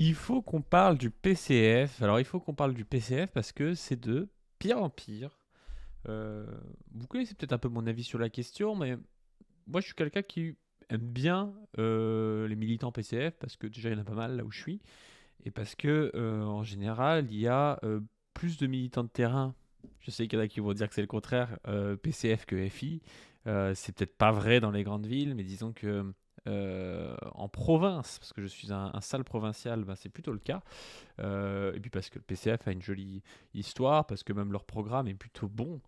Il faut qu'on parle du PCF. Alors, il faut qu'on parle du PCF parce que c'est de pire en pire. Euh, Vous connaissez peut-être un peu mon avis sur la question, mais moi, je suis quelqu'un qui aime bien les militants PCF parce que déjà, il y en a pas mal là où je suis. Et parce que, en général, il y a plus de militants de terrain. Je sais qu'il y en a qui vont dire que c'est le contraire, PCF que FI. C'est peut-être pas vrai dans les grandes villes, mais disons que en province, parce que je suis un sale provincial, ben, c'est plutôt le cas. Et puis parce que le PCF a une jolie histoire, parce que même leur programme est plutôt bon.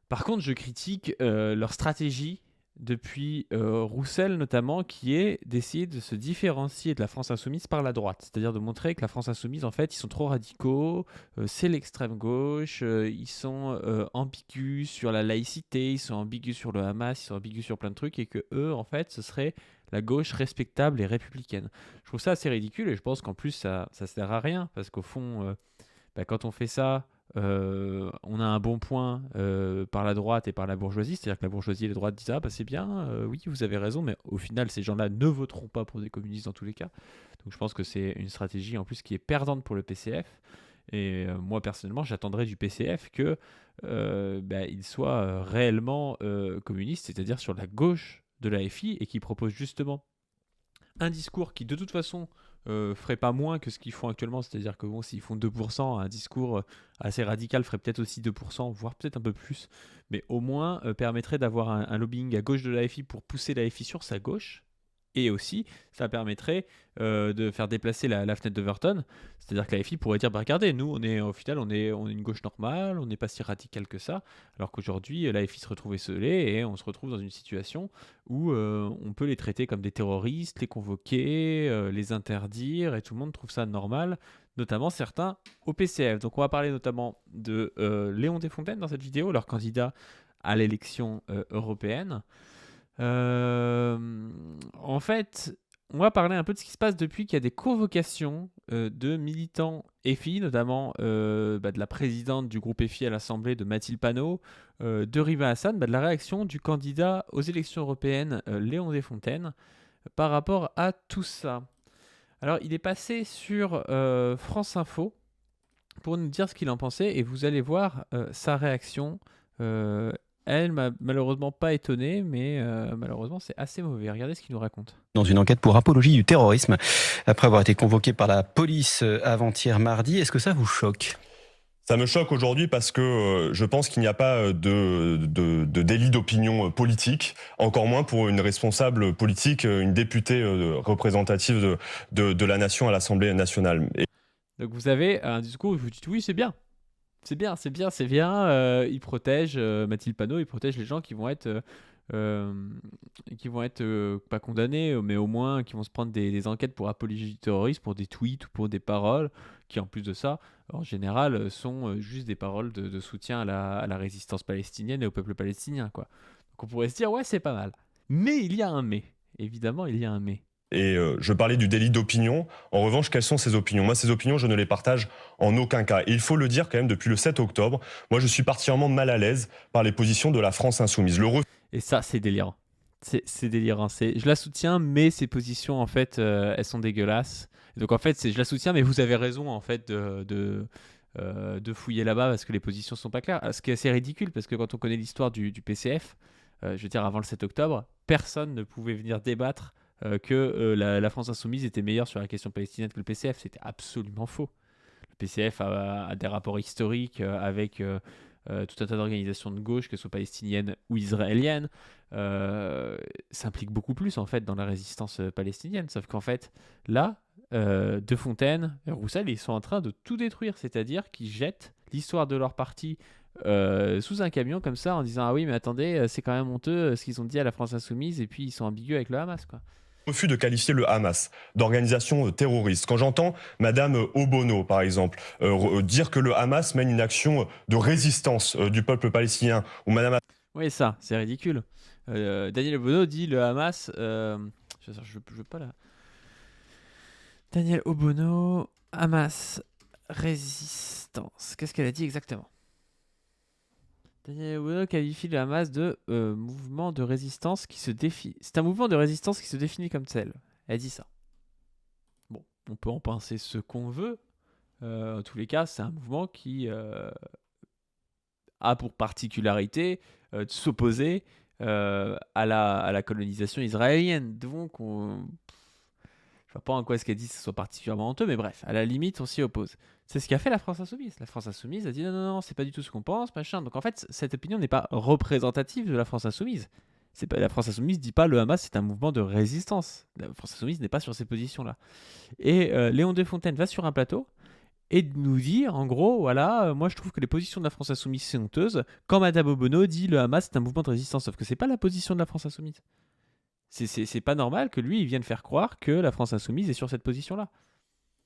Par contre, je critique leur stratégie depuis Roussel notamment, qui est d'essayer de se différencier de la France insoumise par la droite. C'est-à-dire de montrer que la France insoumise, en fait, ils sont trop radicaux, c'est l'extrême gauche, ils sont ambigus sur la laïcité, ils sont ambigus sur le Hamas, ils sont ambigus sur plein de trucs, et que eux, en fait, ce serait la gauche respectable et républicaine. Je trouve ça assez ridicule, et je pense qu'en plus, ça sert à rien, parce qu'au fond, bah, quand on fait ça, on a un bon point par la droite et par la bourgeoisie, c'est-à-dire que la bourgeoisie et la droite disent ah bah c'est bien, oui vous avez raison, mais au final ces gens-là ne voteront pas pour des communistes dans tous les cas. Donc je pense que c'est une stratégie en plus qui est perdante pour le PCF. Et moi personnellement j'attendrais du PCF que bah, il soit réellement communiste, c'est-à-dire sur la gauche de la FI et qui propose justement un discours qui de toute façon ferait pas moins que ce qu'ils font actuellement, c'est-à-dire que bon, s'ils font 2%, un discours assez radical ferait peut-être aussi 2%, voire peut-être un peu plus, mais au moins permettrait d'avoir un lobbying à gauche de la FI pour pousser la FI sur sa gauche. Et aussi, ça permettrait de faire déplacer la fenêtre d'Overton. C'est-à-dire que la FI pourrait dire, bah, regardez, nous, on est, au final, on est une gauche normale, on n'est pas si radical que ça. Alors qu'aujourd'hui, la FI se retrouve esselée et on se retrouve dans une situation où on peut les traiter comme des terroristes, les convoquer, les interdire, et tout le monde trouve ça normal, notamment certains au PCF. Donc on va parler notamment de Léon Desfontaines dans cette vidéo, leur candidat à l'élection européenne. En fait, on va parler un peu de ce qui se passe depuis qu'il y a des convocations de militants EFI, notamment bah, de la présidente du groupe EFI à l'Assemblée, de Mathilde Panot, de Riva Hassan, bah, de la réaction du candidat aux élections européennes, Léon Desfontaines, par rapport à tout ça. Alors, il est passé sur France Info pour nous dire ce qu'il en pensait, et vous allez voir sa réaction. Elle m'a malheureusement pas étonné, mais malheureusement c'est assez mauvais. Regardez ce qu'il nous raconte. Dans une enquête pour apologie du terrorisme, après avoir été convoqué par la police avant-hier mardi. Est-ce que ça vous choque ? Ça me choque aujourd'hui parce que je pense qu'il n'y a pas de délit d'opinion politique, encore moins pour une responsable politique, une députée représentative de la nation à l'Assemblée nationale. Donc vous avez un discours où vous dites oui c'est bien. C'est bien, c'est bien, c'est bien. Il protège, Mathilde Panot, il protège les gens euh, qui vont être pas condamnés, mais au moins qui vont se prendre des enquêtes pour apologie du terrorisme, pour des tweets ou pour des paroles, qui en plus de ça, en général, sont juste des paroles de soutien à la résistance palestinienne et au peuple palestinien, quoi. Donc on pourrait se dire, ouais, c'est pas mal. Mais il y a un mais. Évidemment, il y a un mais. Et je parlais du délit d'opinion. En revanche, quelles sont ces opinions ? Moi, ces opinions, je ne les partage en aucun cas. Et il faut le dire quand même, depuis le 7 octobre, moi, je suis particulièrement mal à l'aise par les positions de la France insoumise. Et ça, c'est délirant. C'est délirant. Je la soutiens, mais ses positions, en fait, elles sont dégueulasses. Et donc, en fait, je la soutiens, mais vous avez raison, en fait, de fouiller là-bas parce que les positions sont pas claires. Ce qui est assez ridicule, parce que quand on connaît l'histoire du PCF, je veux dire, avant le 7 octobre, personne ne pouvait venir débattre que la France insoumise était meilleure sur la question palestinienne que le PCF. C'était absolument faux. Le PCF a des rapports historiques avec tout un tas d'organisations de gauche, que ce soit palestiniennes ou israéliennes, s'impliquent beaucoup plus en fait dans la résistance palestinienne. Sauf qu'en fait, là, De Fontaine, Roussel, ils sont en train de tout détruire, c'est-à-dire qu'ils jettent l'histoire de leur parti sous un camion comme ça en disant ah oui mais attendez c'est quand même honteux ce qu'ils ont dit à la France insoumise et puis ils sont ambigus avec le Hamas quoi. Refus de qualifier le Hamas d'organisation terroriste. Quand j'entends Madame Obono, par exemple, dire que le Hamas mène une action de résistance du peuple palestinien, ou Madame... Oui ça c'est ridicule. Daniel Obono dit le Hamas je veux pas là. Daniel Obono, Hamas, résistance. Qu'est-ce qu'elle a dit exactement ? Daniel Obono qualifie le Hamas de mouvement de résistance qui se définit. C'est un mouvement de résistance qui se définit comme tel. Elle dit ça. Bon, on peut en penser ce qu'on veut. En tous les cas, c'est un mouvement qui a pour particularité de s'opposer à la colonisation israélienne. Donc, je vois pas en quoi ce qu'elle dit ce soit particulièrement honteux, mais bref, à la limite, on s'y oppose. C'est ce qu'a fait la France Insoumise. La France Insoumise a dit non, non, non, c'est pas du tout ce qu'on pense, machin. Donc en fait, cette opinion n'est pas représentative de la France Insoumise. C'est pas, la France Insoumise dit pas le Hamas c'est un mouvement de résistance. La France Insoumise n'est pas sur ces positions-là. Et Léon Desfontaines va sur un plateau et nous dit, en gros, voilà, moi je trouve que les positions de la France Insoumise sont honteuses. Quand Madame Obono dit le Hamas c'est un mouvement de résistance, sauf que c'est pas la position de la France Insoumise. C'est pas normal que lui, il vienne faire croire que la France Insoumise est sur cette position-là.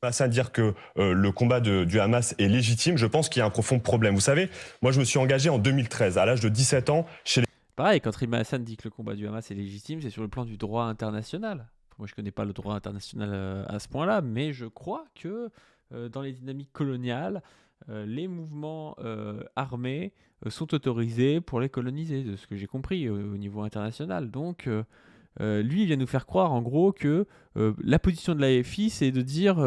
À dire que le combat du Hamas est légitime, je pense qu'il y a un profond problème. Vous savez, moi je me suis engagé en 2013, à l'âge de 17 ans, chez les... Pareil, quand Rima Hassan dit que le combat du Hamas est légitime, c'est sur le plan du droit international. Moi, je connais pas le droit international à ce point-là, mais je crois que dans les dynamiques coloniales, les mouvements armés sont autorisés pour les coloniser, de ce que j'ai compris au niveau international. Donc, lui, il vient nous faire croire en gros que la position de l'AFI, c'est de dire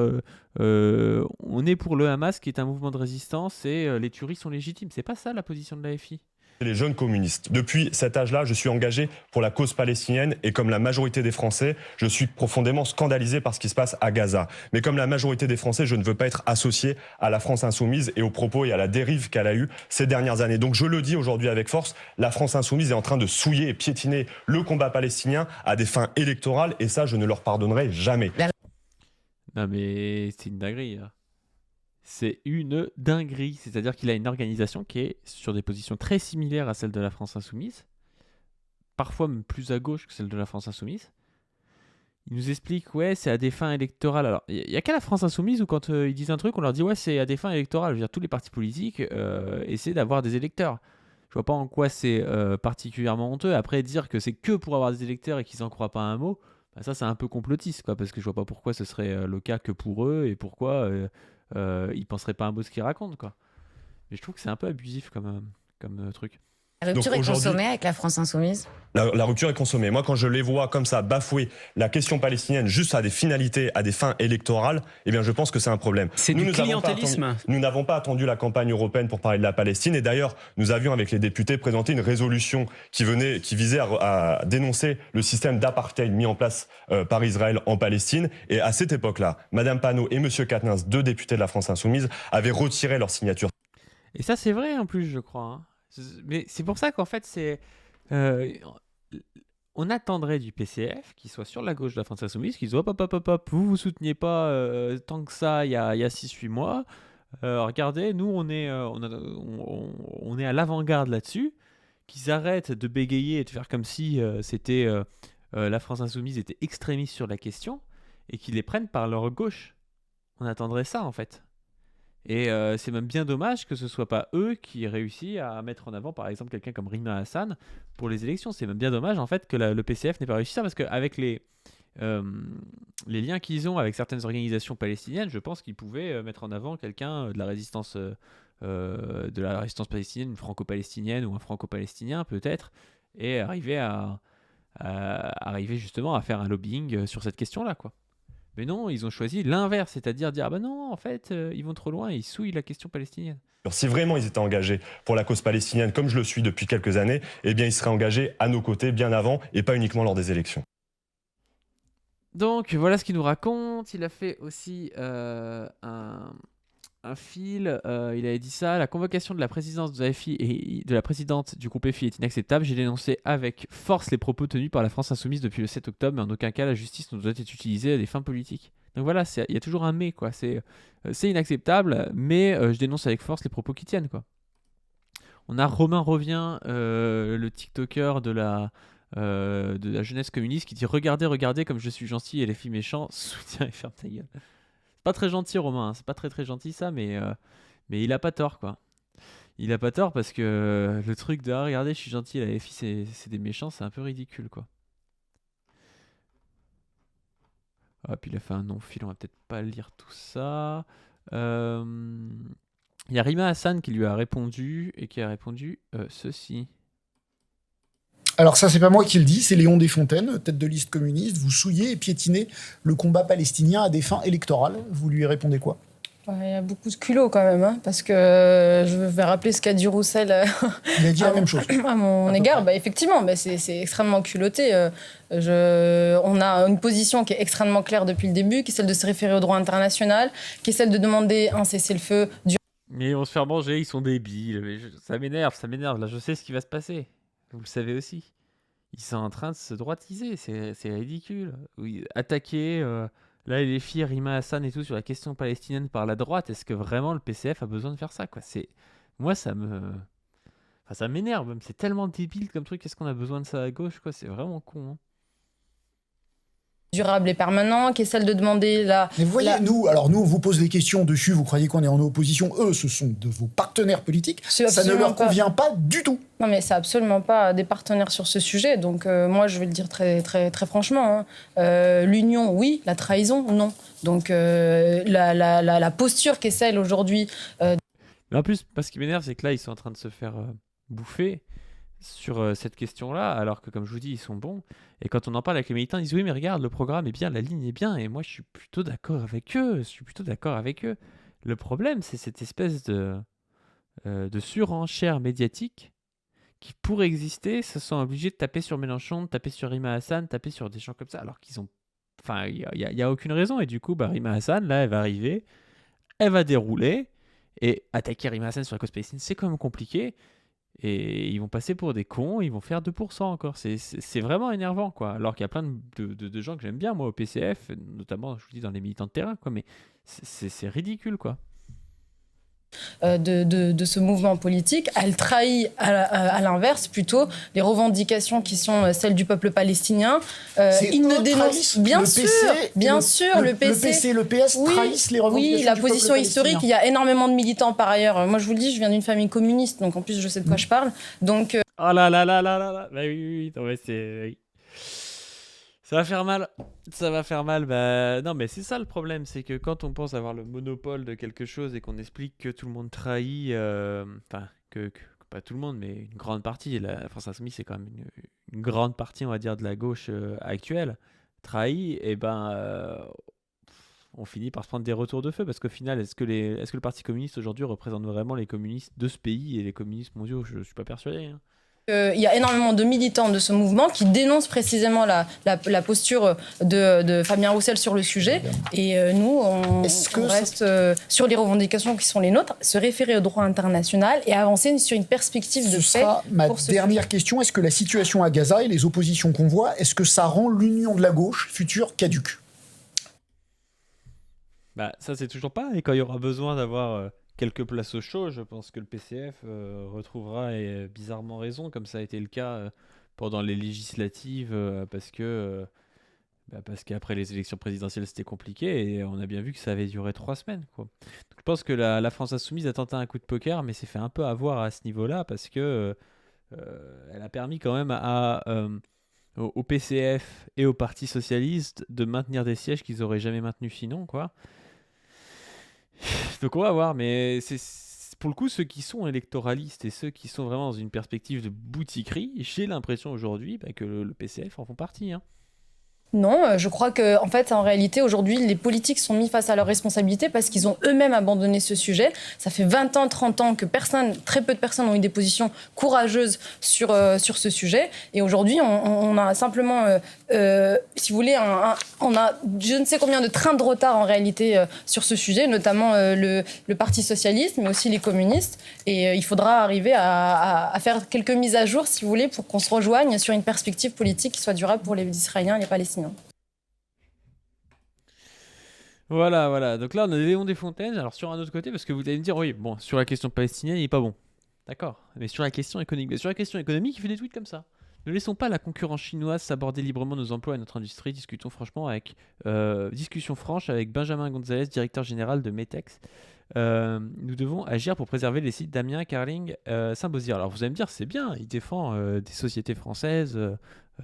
on est pour le Hamas qui est un mouvement de résistance et les tueries sont légitimes. C'est pas ça la position de l'AFI. Les jeunes communistes. Depuis cet âge-là, je suis engagé pour la cause palestinienne et comme la majorité des Français, je suis profondément scandalisé par ce qui se passe à Gaza. Mais comme la majorité des Français, je ne veux pas être associé à la France insoumise et aux propos et à la dérive qu'elle a eue ces dernières années. Donc je le dis aujourd'hui avec force, la France insoumise est en train de souiller et piétiner le combat palestinien à des fins électorales et ça, je ne leur pardonnerai jamais. Non mais c'est une dinguerie. Là. C'est une dinguerie. C'est-à-dire qu'il a une organisation qui est sur des positions très similaires à celle de la France Insoumise, parfois même plus à gauche que celle de la France Insoumise. Il nous explique, ouais, c'est à des fins électorales. Alors, il n'y a qu'à la France Insoumise où quand ils disent un truc, on leur dit, ouais, c'est à des fins électorales. Je veux dire, tous les partis politiques essaient d'avoir des électeurs. Je vois pas en quoi c'est particulièrement honteux. Après, dire que c'est que pour avoir des électeurs et qu'ils n'en croient pas un mot, bah ça, c'est un peu complotiste, quoi, parce que je vois pas pourquoi ce serait le cas que pour eux et pourquoi ils penseraient pas un mot de ce qu'ils racontent, quoi. Mais je trouve que c'est un peu abusif comme truc. La rupture est consommée avec la France Insoumise. La rupture est consommée. Moi, quand je les vois comme ça bafouer la question palestinienne juste à des finalités, à des fins électorales, eh bien, je pense que c'est un problème. C'est du clientélisme. Nous n'avons pas attendu la campagne européenne pour parler de la Palestine. Et d'ailleurs, nous avions, avec les députés, présenté une résolution qui visait à dénoncer le système d'apartheid mis en place par Israël en Palestine. Et à cette époque-là, Madame Panot et Monsieur Quatennens, deux députés de la France Insoumise, avaient retiré leur signature. Et ça, c'est vrai en plus, je crois. Hein. Mais c'est pour ça qu'en fait, c'est. On attendrait du PCF qui soit sur la gauche de la France Insoumise, qui dise hop, hop, hop, hop, hop, vous souteniez pas tant que ça il y a 6-8 mois. Regardez, nous, on est à l'avant-garde là-dessus. Qu'ils arrêtent de bégayer et de faire comme si c'était la France Insoumise était extrémiste sur la question et qu'ils les prennent par leur gauche. On attendrait ça en fait. Et c'est même bien dommage que ce soit pas eux qui aient réussi à mettre en avant, par exemple, quelqu'un comme Rima Hassan pour les élections. C'est même bien dommage, en fait, que le PCF n'ait pas réussi ça, parce qu'avec les liens qu'ils ont avec certaines organisations palestiniennes, je pense qu'ils pouvaient mettre en avant quelqu'un de la résistance palestinienne, une franco-palestinienne ou un franco-palestinien, peut-être, et arriver justement à faire un lobbying sur cette question-là, quoi. Mais non, ils ont choisi l'inverse, c'est-à-dire dire ah ben non, en fait, ils vont trop loin et ils souillent la question palestinienne. Si vraiment ils étaient engagés pour la cause palestinienne, comme je le suis depuis quelques années, eh bien ils seraient engagés à nos côtés bien avant et pas uniquement lors des élections. Donc voilà ce qu'il nous raconte. Il a fait aussi un fil, il avait dit ça, la convocation de la présidence de la FI et de la présidente du groupe FI est inacceptable. J'ai dénoncé avec force les propos tenus par la France Insoumise depuis le 7 octobre, mais en aucun cas la justice ne doit être utilisée à des fins politiques. Donc voilà, il y a toujours un mais, quoi. C'est inacceptable, mais je dénonce avec force les propos qui tiennent, quoi. On a Romain Revient, le TikToker de la jeunesse communiste, qui dit regardez, regardez comme je suis gentil et les filles méchants, soutien et ferme ta gueule. Pas très gentil, Romain, hein. C'est pas très très gentil ça, mais il a pas tort, quoi. Il a pas tort parce que le truc de regardez, je suis gentil, la FI c'est des méchants, c'est un peu ridicule, quoi. Ah, puis il a fait un non-fil, on va peut-être pas lire tout ça. Il y a Rima Hassan qui lui a répondu et qui a répondu ceci. Alors ça, c'est pas moi qui le dis, c'est Léon Desfontaines, tête de liste communiste. Vous souillez et piétinez le combat palestinien à des fins électorales. Vous lui répondez quoi ? Il y a beaucoup de culot quand même, hein, parce que je vais rappeler ce qu'a dit Roussel Il a dit la même chose. à mon égard. Effectivement, c'est extrêmement culotté. On a une position qui est extrêmement claire depuis le début, qui est celle de se référer au droit international, qui est celle de demander un cessez-le-feu du... Mais on se fait manger, ils sont débiles. Mais ça m'énerve. Là, je sais ce qui va se passer. Vous le savez aussi. Ils sont en train de se droitiser. C'est ridicule. Oui, attaquer... Là, les filles, Rima Hassan et tout, sur la question palestinienne par la droite, est-ce que vraiment le PCF a besoin de faire ça, quoi ? Moi, ça m'énerve, même. C'est tellement débile comme truc. Est-ce qu'on a besoin de ça à gauche, quoi ? C'est vraiment con, hein. Durable et permanent, qui est celle de demander la... Mais vous voyez, nous, on vous pose des questions dessus, vous croyez qu'on est en opposition. Eux, ce sont de vos partenaires politiques. Ça ne leur convient pas du tout. Non, mais c'est absolument pas des partenaires sur ce sujet. Donc, moi, je vais le dire très, très, très franchement. L'union, oui. La trahison, non. Donc, la posture qui est celle aujourd'hui... Mais en plus, ce qui m'énerve, c'est que là, ils sont en train de se faire bouffer sur cette question-là, alors que, comme je vous dis, ils sont bons. Et quand on en parle avec les militants, ils disent « Oui, mais regarde, le programme est bien, la ligne est bien. » Et moi, je suis plutôt d'accord avec eux. Le problème, c'est cette espèce de surenchère médiatique qui, pour exister, se sont obligés de taper sur Mélenchon, de taper sur Rima Hassan, de taper sur des gens comme ça, alors qu'ils ont... Enfin, il n'y a aucune raison. Et du coup, Rima Hassan, là, elle va arriver, elle va dérouler, et attaquer Rima Hassan sur la cause palestinienne, c'est quand même compliqué. Et ils vont passer pour des cons, ils vont faire 2% encore. C'est vraiment énervant, quoi. Alors qu'il y a plein de gens que j'aime bien, moi, au PCF, notamment, je vous dis, dans les militants de terrain, quoi. Mais c'est ridicule, quoi. De ce mouvement politique, elle trahit à l'inverse plutôt les revendications qui sont celles du peuple palestinien. Ils ne dénoncent bien sûr le PC et le PS trahissent les revendications oui, la du position peuple historique. palestinien. Il y a énormément de militants par ailleurs. Moi, je vous le dis, je viens d'une famille communiste, donc en plus je sais de quoi je parle. Donc oh là là là là là là. Bah oui. Non, mais oui. Ça va faire mal. Bah non, mais c'est ça le problème, c'est que quand on pense avoir le monopole de quelque chose et qu'on explique que tout le monde trahit, enfin que pas tout le monde, mais une grande partie, la France Insoumise c'est quand même une grande partie, on va dire, de la gauche actuelle, trahit, et on finit par se prendre des retours de feu, parce qu'au final, est-ce que le Parti communiste aujourd'hui représente vraiment les communistes de ce pays et les communistes mondiaux ? Je suis pas persuadé, hein. Il y a énormément de militants de ce mouvement qui dénoncent précisément la posture de Fabien Roussel sur le sujet. Et nous, on reste sur les revendications qui sont les nôtres, se référer au droit international et avancer sur une perspective de paix. Ce sera ma dernière question. Est-ce que la situation à Gaza et les oppositions qu'on voit, est-ce que ça rend l'union de la gauche future caduque ? Bah ça c'est toujours pas. Et quand il y aura besoin d'avoir... quelques places au chaud, je pense que le PCF retrouvera bizarrement raison, comme ça a été le cas pendant les législatives, parce qu'après les élections présidentielles c'était compliqué, et on a bien vu que ça avait duré 3 semaines, quoi. Donc, je pense que la France Insoumise a tenté un coup de poker, mais s'est fait un peu avoir à ce niveau-là, parce que elle a permis quand même au PCF et au Parti Socialiste de maintenir des sièges qu'ils auraient jamais maintenus sinon, quoi. Donc on va voir, mais c'est pour le coup ceux qui sont électoralistes et ceux qui sont vraiment dans une perspective de boutiquerie, j'ai l'impression aujourd'hui que le PCF en font partie, hein. Non, je crois que en fait, en réalité, aujourd'hui, les politiques sont mis face à leurs responsabilités parce qu'ils ont eux-mêmes abandonné ce sujet. Ça fait 20 ans, 30 ans que très peu de personnes ont eu des positions courageuses sur ce sujet. Et aujourd'hui, on a simplement, si vous voulez, on a je ne sais combien de trains de retard en réalité sur ce sujet, notamment le Parti socialiste, mais aussi les communistes. Et il faudra arriver à faire quelques mises à jour, si vous voulez, pour qu'on se rejoigne sur une perspective politique qui soit durable pour les Israéliens et les Palestiniens. Voilà. Donc là, on a Léon Desfontaines. Alors sur un autre côté, parce que vous allez me dire, oui, bon, sur la question palestinienne, il est pas bon. D'accord. Mais sur la question économique, il fait des tweets comme ça. Ne laissons pas la concurrence chinoise s'aborder librement nos emplois et notre industrie. Discussion franche avec Benjamin Gonzalez, directeur général de Metex. Nous devons agir pour préserver les sites d'Amiens, Carling, Saint-Beauzire. Alors vous allez me dire, c'est bien, il défend des sociétés françaises,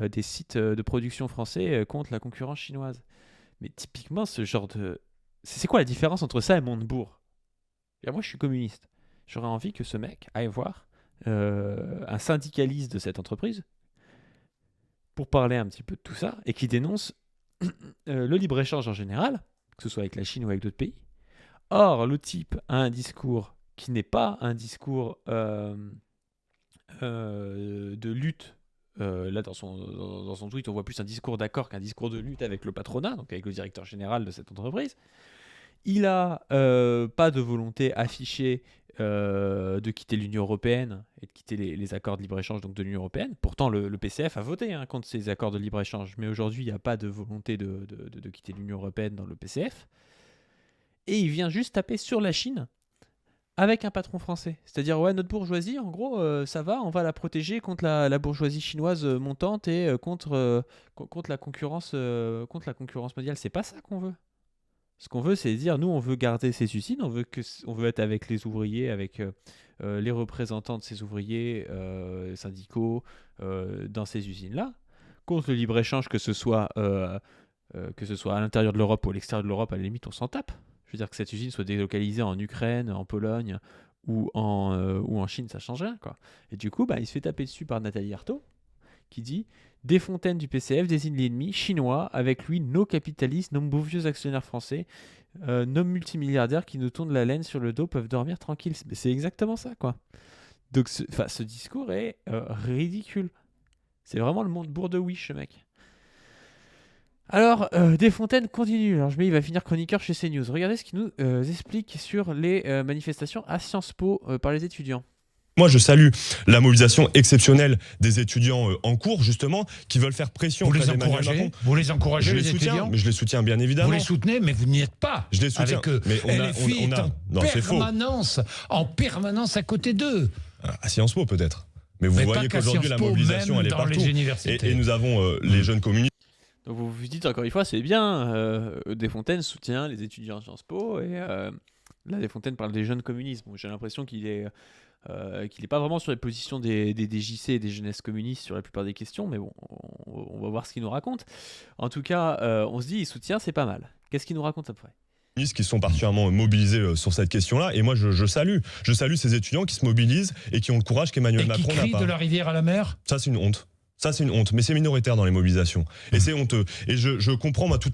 des sites de production français contre la concurrence chinoise. Mais typiquement, ce genre de... C'est quoi la différence entre ça et Montebourg ? Et moi, je suis communiste. J'aurais envie que ce mec aille voir un syndicaliste de cette entreprise pour parler un petit peu de tout ça et qui dénonce le libre-échange en général, que ce soit avec la Chine ou avec d'autres pays. Or, le type a un discours qui n'est pas un discours de lutte. Là, dans son tweet, on voit plus un discours d'accord qu'un discours de lutte avec le patronat, donc avec le directeur général de cette entreprise. Il n'a pas de volonté affichée de quitter l'Union européenne et de quitter les accords de libre-échange donc de l'Union européenne. Pourtant, le PCF a voté contre ces accords de libre-échange, mais aujourd'hui, il n'y a pas de volonté de quitter l'Union européenne dans le PCF. Et il vient juste taper sur la Chine avec un patron français. C'est-à-dire, ouais, notre bourgeoisie, en gros, ça va, on va la protéger contre la bourgeoisie chinoise montante et contre la concurrence mondiale. C'est pas ça qu'on veut. Ce qu'on veut, c'est dire, nous, on veut garder ces usines, on veut être avec les ouvriers, avec les représentants de ces ouvriers syndicaux dans ces usines-là, contre le libre-échange, que ce soit à l'intérieur de l'Europe ou à l'extérieur de l'Europe, à la limite, on s'en tape. Je veux dire que cette usine soit délocalisée en Ukraine, en Pologne ou en Chine, ça change rien, quoi. Et du coup, il se fait taper dessus par Nathalie Arthaud, qui dit « Desfontaines du PCF désigne l'ennemi chinois, avec lui nos capitalistes, nos beaux vieux actionnaires français, nos multimilliardaires qui nous tournent la laine sur le dos peuvent dormir tranquilles. » C'est exactement ça, quoi. Donc, ce discours est ridicule. C'est vraiment le monde bourre-de-wish, ce mec. Alors, Desfontaines continue. Alors, il va finir chroniqueur chez CNews. Regardez ce qu'il nous explique sur les manifestations à Sciences Po par les étudiants. Moi, je salue la mobilisation exceptionnelle des étudiants en cours, justement, qui veulent faire pression auprès d'Emmanuel Macron. Vous les encouragez, les étudiants ? Mais je les soutiens, bien évidemment. Vous les soutenez, mais vous n'y êtes pas. Je les soutiens. Avec eux. Mais LFI est en permanence à côté d'eux. À Sciences Po, peut-être. Mais vous voyez qu'aujourd'hui, la mobilisation, elle est partout. Et nous avons les jeunes communistes. Donc vous vous dites encore une fois, c'est bien, Desfontaines soutient les étudiants à Sciences Po, et là Desfontaines parle des jeunes communistes. Bon, j'ai l'impression qu'il est pas vraiment sur les positions des JC et des jeunesses communistes sur la plupart des questions, mais bon, on va voir ce qu'il nous raconte. En tout cas, on se dit, il soutient, c'est pas mal. Qu'est-ce qu'il nous raconte après ? Qui sont particulièrement mobilisés sur cette question-là, et moi je salue ces étudiants qui se mobilisent et qui ont le courage qu'Emmanuel Macron n'a pas. Et qui crient de la rivière à la mer ? Ça, c'est une honte. Ça, c'est une honte, mais c'est minoritaire dans les mobilisations. Et c'est honteux. Et je comprends, moi, tout.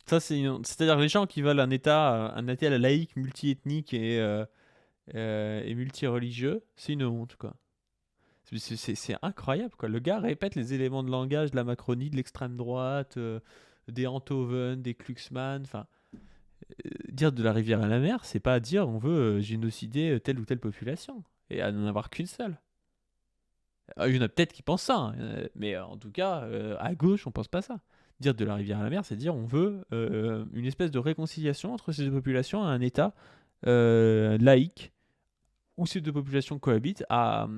Ça, c'est-à-dire les gens qui veulent un État laïque, multiethnique et multireligieux, c'est une honte, quoi. C'est incroyable, quoi. Le gars répète les éléments de langage de la Macronie, de l'extrême droite, des Enthoven, des Kluxmann. Enfin, dire de la rivière à la mer, c'est pas dire on veut génocider telle ou telle population et à n'en avoir qu'une seule. Il y en a peut-être qui pensent ça, hein, mais en tout cas, à gauche, on pense pas ça. Dire de la rivière à la mer, c'est dire on veut une espèce de réconciliation entre ces deux populations à un État laïque, où ces deux populations cohabitent à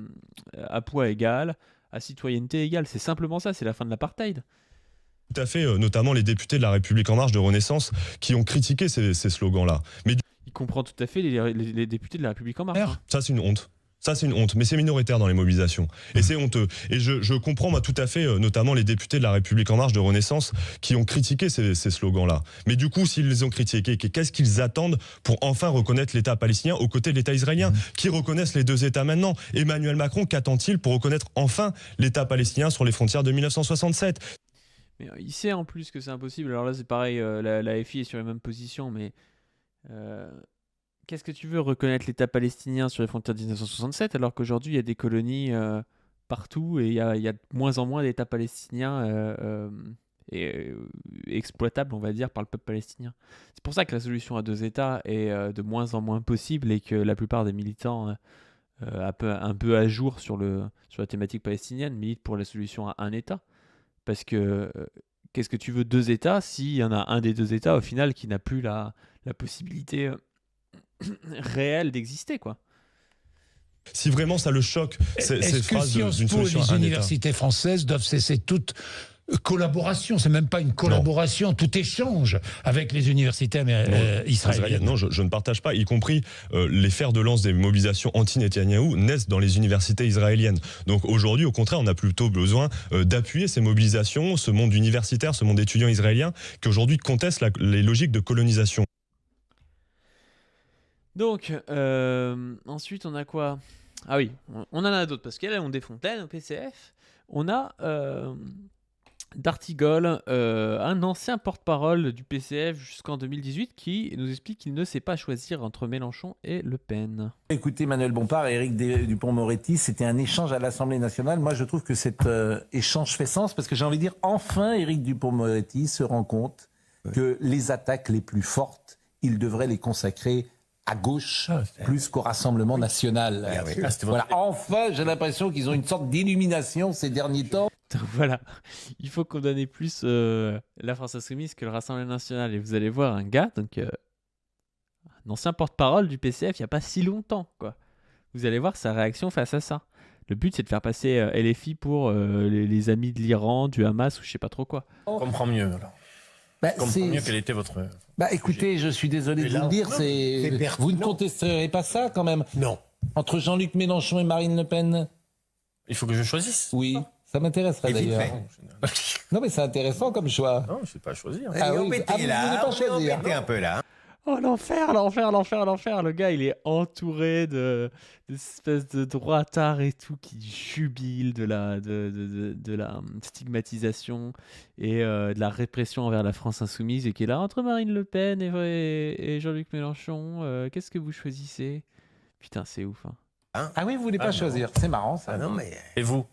poids égal, à citoyenneté égale. C'est simplement ça, c'est la fin de l'apartheid. Tout à fait, notamment les députés de La République En Marche de Renaissance qui ont critiqué ces slogans-là. Mais il comprend tout à fait les députés de La République En Marche. Hein. Ça, c'est une honte. Ça, c'est une honte, mais c'est minoritaire dans les mobilisations. Et c'est honteux. Et je comprends, moi, tout à fait, notamment les députés de La République En Marche de Renaissance qui ont critiqué ces slogans-là. Mais du coup, s'ils les ont critiqués, qu'est-ce qu'ils attendent pour enfin reconnaître l'État palestinien aux côtés de l'État israélien, qui reconnaissent les deux États maintenant? Emmanuel Macron, qu'attend-il pour reconnaître enfin l'État palestinien sur les frontières de 1967? Mais il sait en plus que c'est impossible. Alors là, c'est pareil, la FI est sur les mêmes positions, mais... Qu'est-ce que tu veux reconnaître l'État palestinien sur les frontières de 1967 alors qu'aujourd'hui il y a des colonies partout et il y a de moins en moins d'États palestiniens exploitables, on va dire, par le peuple palestinien. C'est pour ça que la solution à deux États est de moins en moins possible et que la plupart des militants un peu à jour sur la thématique palestinienne militent pour la solution à un État. Parce que qu'est-ce que tu veux deux États s'il y en a un des deux États au final qui n'a plus la possibilité... réel d'exister, quoi. Si vraiment ça le choque, ces phrases d'une solution à un État. Les universités françaises doivent cesser toute collaboration, c'est même pas une collaboration, tout échange avec les universités israéliennes. Non, je ne partage pas, y compris les fers de lance des mobilisations anti-Netanyahou naissent dans les universités israéliennes. Donc aujourd'hui, au contraire, on a plutôt besoin d'appuyer ces mobilisations, ce monde universitaire, ce monde étudiant israélien, qui aujourd'hui conteste les logiques de colonisation. Donc, ensuite, on a quoi ? Ah oui, on en a d'autres, parce qu'il y a Léon Desfontaines au PCF. On a D'Artigol, un ancien porte-parole du PCF jusqu'en 2018, qui nous explique qu'il ne sait pas choisir entre Mélenchon et Le Pen. Écoutez, Manuel Bompard et Éric Dupond-Moretti, c'était un échange à l'Assemblée nationale. Moi, je trouve que cet échange fait sens, parce que j'ai envie de dire, enfin, Éric Dupond-Moretti se rend compte que les attaques les plus fortes, il devrait les consacrer à gauche plus qu'au Rassemblement national. Voilà. Enfin, j'ai l'impression qu'ils ont une sorte d'illumination ces derniers temps. Donc voilà, il faut condamner plus la France Insoumise que le Rassemblement National. Et vous allez voir un gars, donc un ancien porte-parole du PCF il n'y a pas si longtemps, quoi. Vous allez voir sa réaction face à ça. Le but, c'est de faire passer LFI pour les amis de l'Iran, du Hamas ou je sais pas trop quoi. On comprend mieux, alors. On comprend mieux quel était votre... Écoutez, je suis désolé de vous le dire, vous ne contesterez pas ça, quand même? Non. Entre Jean-Luc Mélenchon et Marine Le Pen? Il faut que je choisisse. Oui. Ça m'intéresserait d'ailleurs. Non, mais c'est intéressant comme choix. Non, je ne sais pas choisir. Ah oui, vous voulez pas choisir. On un peu là. Oh, l'enfer. Le gars, il est entouré d'espèces de droitards et tout qui jubilent de la stigmatisation et de la répression envers la France insoumise, et qui est là entre Marine Le Pen et Jean-Luc Mélenchon. Qu'est-ce que vous choisissez? Putain, c'est ouf. Hein. Ah oui, vous voulez pas choisir. C'est marrant, ça. Non, mais... Et vous?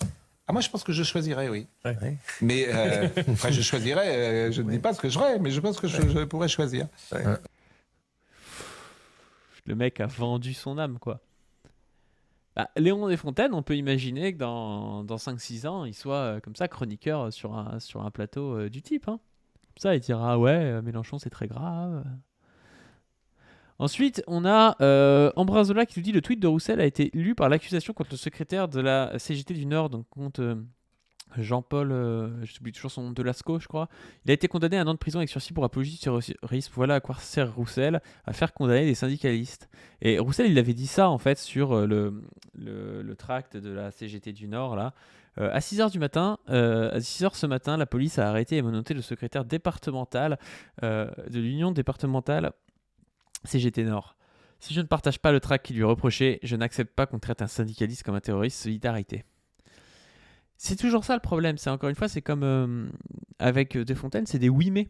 Moi, je pense que je choisirais, oui. Ouais. Mais je choisirais, je ne dis pas ce que je ferais, mais je pense que je pourrais choisir. Ouais. Le mec a vendu son âme, quoi. Léon Desfontaines, on peut imaginer que dans 5-6 ans, il soit comme ça, chroniqueur sur un plateau du type. Hein. Ça, il dira, ouais, Mélenchon, c'est très grave. Ensuite, on a Ambroise Zola qui nous dit: le tweet de Roussel a été lu par l'accusation contre le secrétaire de la CGT du Nord, donc contre Jean-Paul, je n'oublie toujours son nom, de Lascaux, je crois. Il a été condamné à 1 an de prison avec sursis pour apologie du terrorisme. Voilà à quoi sert Roussel, à faire condamner des syndicalistes. Et Roussel, il avait dit ça, en fait, sur le tract de la CGT du Nord, là. À 6h du matin, à 6h ce matin, la police a arrêté et menotté le secrétaire départemental de l'Union départementale CGT Nord. Si je ne partage pas le tract qui lui est reproché, je n'accepte pas qu'on traite un syndicaliste comme un terroriste. Solidarité. C'est toujours ça le problème. C'est encore une fois, c'est comme avec Desfontaines, c'est des oui mais.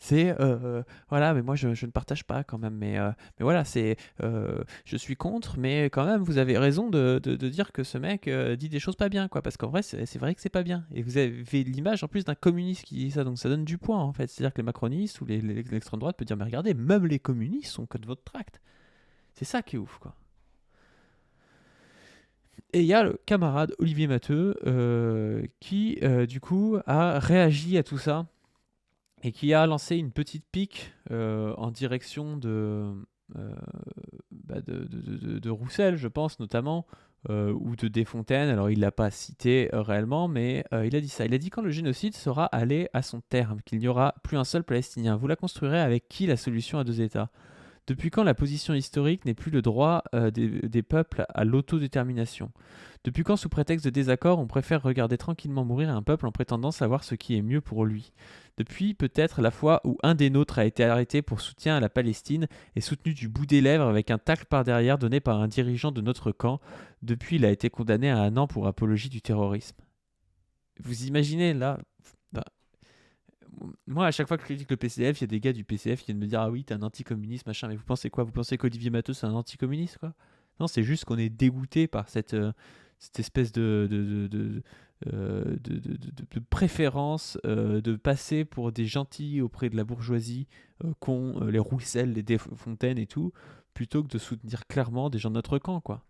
C'est voilà, mais moi je ne partage pas quand même. Mais voilà, c'est je suis contre, mais quand même vous avez raison de dire que ce mec dit des choses pas bien, quoi. Parce qu'en vrai, c'est vrai que c'est pas bien. Et vous avez l'image en plus d'un communiste qui dit ça, donc ça donne du poids en fait. C'est-à-dire que les macronistes ou l'extrême droite peut dire mais regardez, même les communistes sont contre votre tract. C'est ça qui est ouf, quoi. Et il y a le camarade Olivier Matteux qui, du coup, a réagi à tout ça et qui a lancé une petite pique en direction de Roussel, je pense, notamment, ou de Desfontaines. Alors, il ne l'a pas cité réellement, mais il a dit ça. Il a dit: quand le génocide sera allé à son terme, qu'il n'y aura plus un seul Palestinien, vous la construirez avec qui, la solution à 2 États? Depuis quand la position historique n'est plus le droit des peuples à l'autodétermination? Depuis quand, sous prétexte de désaccord, on préfère regarder tranquillement mourir un peuple en prétendant savoir ce qui est mieux pour lui? Depuis peut-être la fois où un des nôtres a été arrêté pour soutien à la Palestine et soutenu du bout des lèvres avec un tacle par derrière donné par un dirigeant de notre camp. Depuis, il a été condamné à 1 an pour apologie du terrorisme. Vous imaginez là? Moi, à chaque fois que je critique le PCF, il y a des gars du PCF qui viennent me dire: ah oui, t'es un anticommuniste, machin. Mais vous pensez quoi? Vous pensez qu'Olivier Matteux, c'est un anticommuniste, quoi? Non, c'est juste qu'on est dégoûté par cette espèce de préférence de passer pour des gentils auprès de la bourgeoisie qu'ont les Roussel, les Desfontaines et tout, plutôt que de soutenir clairement des gens de notre camp, quoi.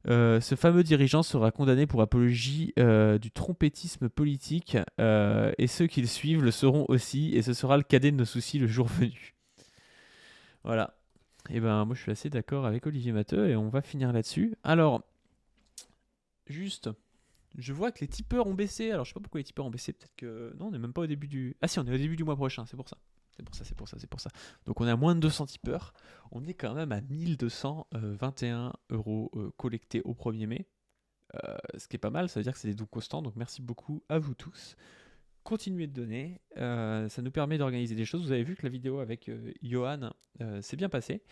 Ce fameux dirigeant sera condamné pour apologie du trompettisme politique et ceux qui le suivent le seront aussi, et ce sera le cadet de nos soucis le jour venu. Voilà. Et ben moi je suis assez d'accord avec Olivier Matteux et on va finir là-dessus. Alors, juste, je vois que les tipeurs ont baissé. Alors je sais pas pourquoi les tipeurs ont baissé, peut-être que... Non, on n'est même pas au début du... Ah si, on est au début du mois prochain, c'est pour ça. C'est pour ça. Donc on a moins de 200 tipeurs. On est quand même à 1221 € collectés au 1er mai. Ce qui est pas mal, ça veut dire que c'est des dons constants. Donc merci beaucoup à vous tous. continuez de donner. Ça nous permet d'organiser des choses. Vous avez vu que la vidéo avec Johan s'est bien passée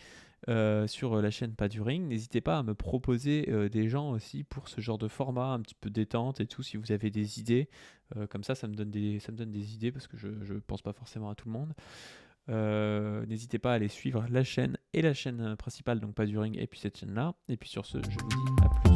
sur la chaîne Pas du Ring. N'hésitez pas à me proposer des gens aussi pour ce genre de format, un petit peu détente et tout, si vous avez des idées. Comme ça me donne des idées parce que je ne pense pas forcément à tout le monde. N'hésitez pas à aller suivre la chaîne et la chaîne principale, donc Pas du Ring, et puis cette chaîne-là. Et puis sur ce, je vous dis à plus.